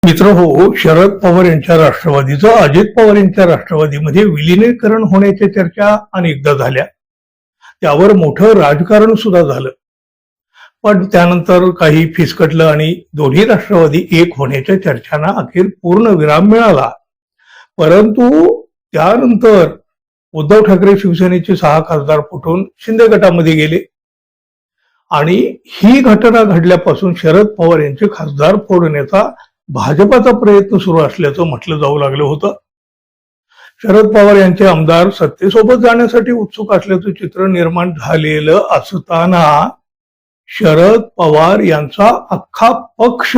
मित्र हो, शरद पवार यांच्या राष्ट्रवादीचं अजित पवार यांच्या राष्ट्रवादीमध्ये विलिनीकरण होण्याच्या चर्चा अनेकदा झाल्या. त्यावर मोठं राजकारण सुद्धा झालं. पण त्यानंतर काही फिसकटलं आणि दोन्ही राष्ट्रवादी एक होण्याच्या चर्चांना अखेर पूर्ण विराम मिळाला. परंतु त्यानंतर उद्धव ठाकरे शिवसेनेचे 6 खासदार फुटून शिंदे गटामध्ये गेले आणि ही घटना घडल्यापासून शरद पवार यांचे खासदार फोडण्याचा भाजपाचा प्रयत्न सुरू असल्याचं म्हटलं जाऊ लागलं होतं. शरद पवार यांचे आमदार सत्तेसोबत जाण्यासाठी उत्सुक असल्याचं चित्र निर्माण झालेलं असताना शरद पवार यांचा अख्खा पक्ष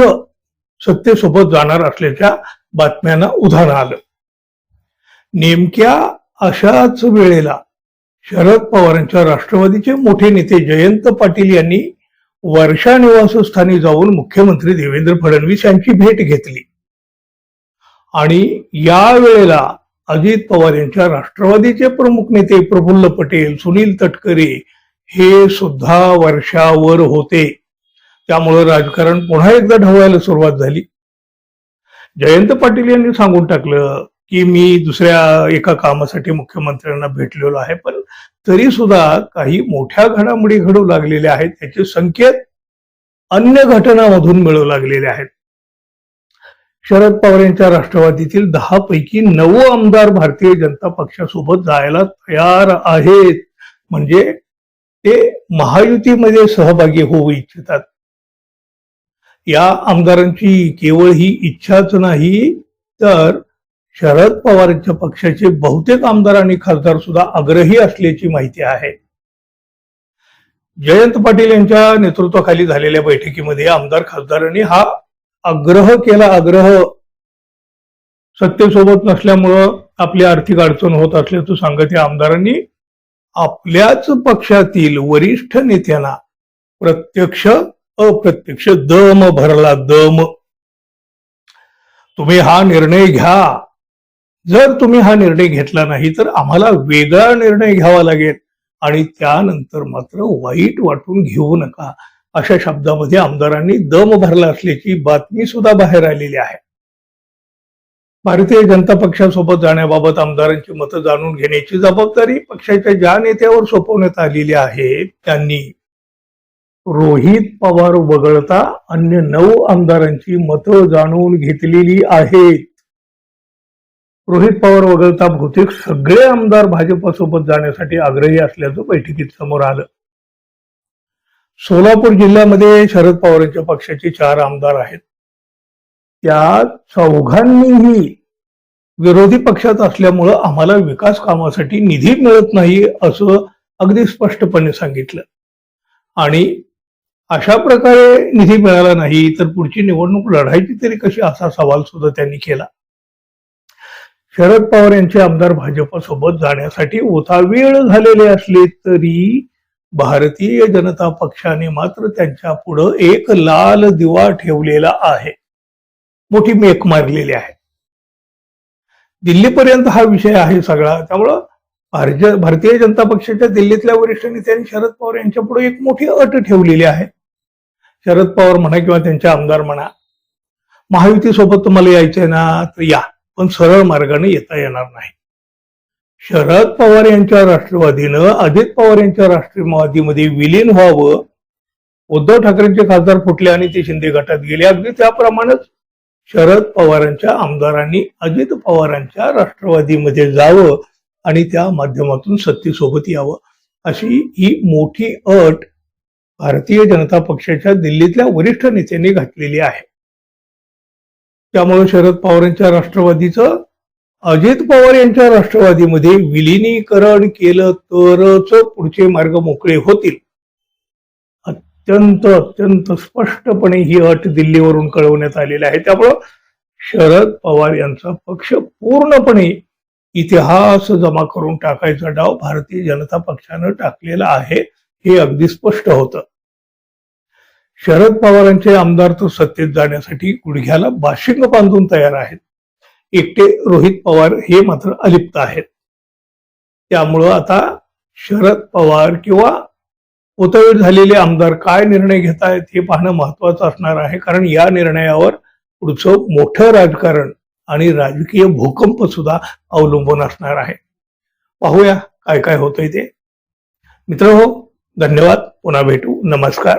सत्तेसोबत जाणार असल्याच्या बातम्यांना उधाण आलं. नेमक्या अशाच वेळेला शरद पवारांच्या राष्ट्रवादीचे मोठे नेते जयंत पाटील यांनी वर्षा निवासस्थानी जाऊन मुख्यमंत्री देवेंद्र फडणवीस यांची भेट घेतली आणि या वेळेला अजित पवार यांच्या राष्ट्रवादीचे प्रमुख नेते प्रफुल्ल पटेल, सुनील तटकरे हे सुद्धा वर्षावर होते. त्यामुळे राजकारण पुन्हा एकदा ढवळायला सुरुवात झाली. जयंत पाटील यांनी सांगून टाकलं की मी दुसऱ्या एका कामासाठी मुख्यमंत्र्यांना भेटलेलो आहे, पण तरी सुद्धा काही मोठ्या घडामोडी घडू लागलेल्या आहेत. त्याचे संकेत अन्य घटनांमधून मिळू लागलेले आहेत. शरद पवार यांच्या राष्ट्रवादीतील 10 पैकी 9 आमदार भारतीय जनता पक्षासोबत जायला तयार आहेत. म्हणजे ते महायुतीमध्ये सहभागी होऊ इच्छितात. या आमदारांची केवळ ही इच्छाच नाही, तर शरद पवारांच्या पक्षाचे बहुतेक आमदार आणि खासदार सुद्धा आग्रही असल्याची माहिती आहे. जयंत पाटील यांच्या नेतृत्वाखाली झालेल्या बैठकीमध्ये आमदार खासदारांनी हा आग्रह केला. आग्रह सत्तेसोबत नसल्यामुळं आपली आर्थिक अडचण होत असल्याचं सांगत या आमदारांनी आपल्याच पक्षातील वरिष्ठ नेत्यांना प्रत्यक्ष अप्रत्यक्ष दम भरला. दम, तुम्ही हा निर्णय घ्या. जर तुम्ही हा निर्णय घेतला नाही तर आम्हाला वेगळा निर्णय घ्यावा लागेल आणि त्यानंतर मात्र वाईट वाटून घेऊ नका, अशा शब्दामध्ये आमदारांनी दम भरला असल्याची बातमी सुद्धा बाहेर आलेली आहे. भारतीय जनता पक्षासोबत जाण्याबाबत आमदारांची मतं जाणून घेण्याची जबाबदारी पक्षाच्या ज्या नेत्यावर सोपवण्यात आलेली आहे त्यांनी रोहित पवार वगळता अन्य 9 आमदारांची मतं जाणून घेतलेली आहेत. रोहित पवार वगळता बहुतेक सगळे आमदार भाजपसोबत जाण्यासाठी आग्रही असल्याचं बैठकीत समोर आलं. सोलापूर जिल्ह्यामध्ये शरद पवारांच्या पक्षाचे 4 आमदार आहेत. त्या चौघांनीही विरोधी पक्षात असल्यामुळं आम्हाला विकास कामासाठी निधी मिळत नाही असं अगदी स्पष्टपणे सांगितलं आणि अशा प्रकारे निधी मिळाला नाही तर पुढची निवडणूक लढायची तरी कशी, असा सवाल सुद्धा त्यांनी केला. शरद पवार यांचे आमदार भाजपसोबत जाण्यासाठी उतावीळ झालेले असले तरी भारतीय जनता पक्षाने मात्र त्यांच्या पुढं एक लाल दिवा ठेवलेला आहे. मोठी मेक मारलेली आहे. दिल्लीपर्यंत हा विषय आहे सगळा. त्यामुळं भारतीय जनता पक्षाच्या दिल्लीतल्या वरिष्ठ नेत्यांनी शरद पवार यांच्या पुढे एक मोठी अट ठेवलेली आहे. शरद पवार म्हणा किंवा त्यांचे आमदार म्हणा, महायुतीसोबत तुम्हाला यायचंय ना तर या, पण सरळ मार्गाने येता येणार नाही. शरद पवार यांच्या राष्ट्रवादीनं अजित पवार यांच्या राष्ट्रवादीमध्ये विलीन व्हावं. उद्धव ठाकरेंचे खासदार फुटले आणि ते शिंदे गटात गेले. अगदी त्याप्रमाणेच शरद पवारांच्या आमदारांनी अजित पवारांच्या राष्ट्रवादीमध्ये जावं आणि त्या माध्यमातून सत्तेसोबत यावं, अशी ही मोठी अट भारतीय जनता पक्षाच्या दिल्लीतल्या वरिष्ठ नेत्यांनी घातलेली आहे. त्यामुळे शरद पवारांच्या राष्ट्रवादीचं अजित पवार यांच्या राष्ट्रवादीमध्ये विलिनीकरण केलं तरच पुढचे मार्ग मोकळे होतील. अत्यंत स्पष्टपणे ही अट दिल्लीवरून कळवण्यात आलेली आहे. त्यामुळं शरद पवार यांचा पक्ष पूर्णपणे इतिहास जमा करून टाकायचा डाव भारतीय जनता पक्षानं टाकलेला आहे, हे अगदी स्पष्ट होतं. शरद पवारांचे आमदार तर सत्तेत जाण्यासाठी गुडघ्याला बाशिंग बांधून तयार आहेत. एकटे रोहित पवार हे मात्र अलिप्त आहेत. त्यामुळं आता शरद पवार किंवा उतावीळ झालेले आमदार काय निर्णय घेत आहेत हे पाहणं महत्वाचं असणार आहे. कारण या निर्णयावर पुढचं मोठं राजकारण आणि राजकीय भूकंप सुद्धा अवलंबून असणार आहे. पाहूया काय काय होतंय ते. मित्रहो, धन्यवाद. पुन्हा भेटू. नमस्कार.